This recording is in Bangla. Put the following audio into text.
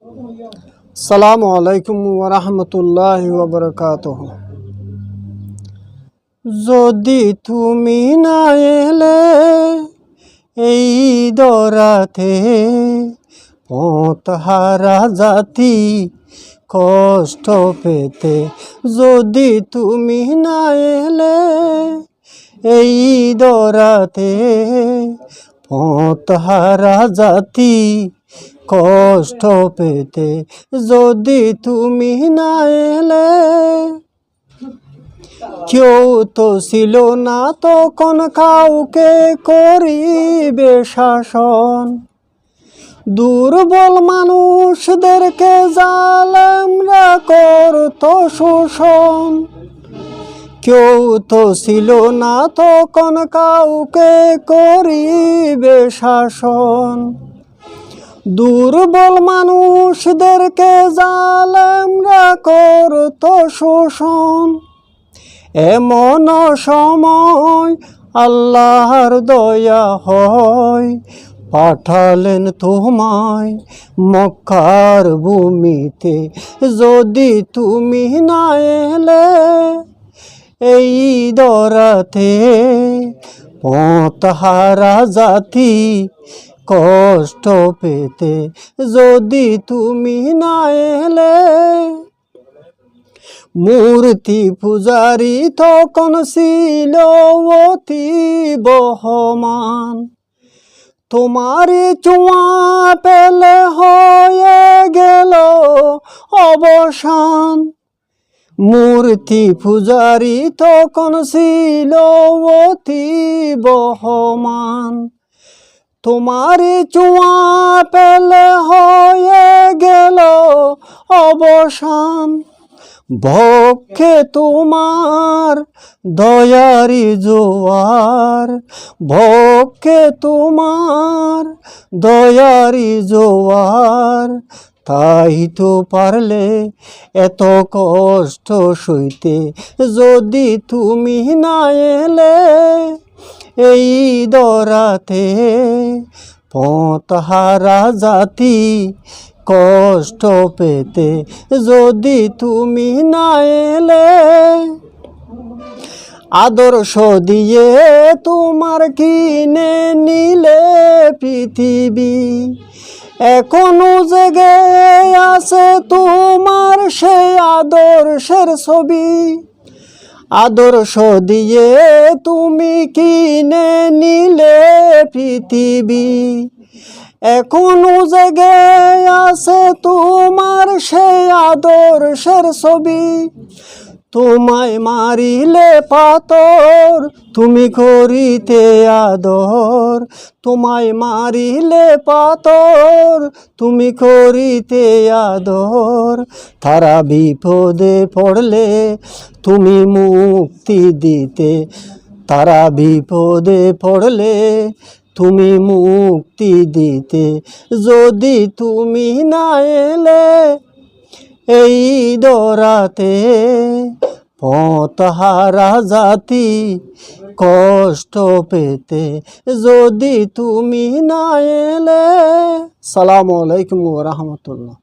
আসসালামু আলাইকুম ওয়া রাহমাতুল্লাহি ওয়া বারাকাতুহু। যদি তুমি না এলে এই দরাতে, পথহারা জাতি কষ্ট পেতে। যদি তুমি না এলে এই দরাতে, পথহারা জাতি কষ্ট পেতে। যদি তুমি না এলে, কেউ তো ছিল না তখন কাউকে করিবে শাসন। দুর্বল মানুষদেরকে জালেমরা করতো শোষণ। কেউ তো ছিল না তখন কাউকে করিবে শাসন। দুর্বল মানুষদেরকে জালেমরা করতো শোষণ। এমন সময় আল্লাহর দয়া হয়, পাঠালেন তোমায় মক্কার ভূমিতে। যদি তুমি না এলে এই দরাতে, পথহারা জাতি কষ্ট পেতে। যদি তুমি না এলে, মূর্তি পূজারি তখন ছিল অতি বহমান। তোমারই ছোঁয়া পেলে হয়ে গেল অবসান। মূর্তি পূজারি তখন ছিল অতি বহমান। তোমারই ছোঁয়া পেলে হয়ে গেল অবসান। বক্ষে তোমার দয়ারি জোয়ার, বক্ষে তোমার দয়ারি জোয়ার। তাই তো পারলে এত কষ্ট সইতে। যদি তুমি না এলে এই দরাতে, পথহারা জাতি কষ্ট পেতে। যদি তুমি না এলে, আদর্শ দিয়ে তোমার কিনে নিলে পৃথিবী। এখনো জেগে আছে তোমার সেই আদর্শের ছবি। আদর্শ দিয়ে তুমি কিনে নিলে পৃথিবী। এখনো জেগে আছে তোমার সেই আদর্শের ছবি। তোমায় মারিলে পাথর তুমি করিতে আদর। তোমায় মারিলে পাথর তুমি করিতে আদর। তারা বিপদে পড়লে তুমি মুক্তি দিতে। তারা বিপদে পড়লে তুমি মুক্তি দিতে। যদি তুমি না এলে এই দরাতে, পথহারা জাতি কষ্ট পেতে। যদি তুমি না এলে। আসসালামু আলাইকুম ওয়া রাহমাতুল্লাহ।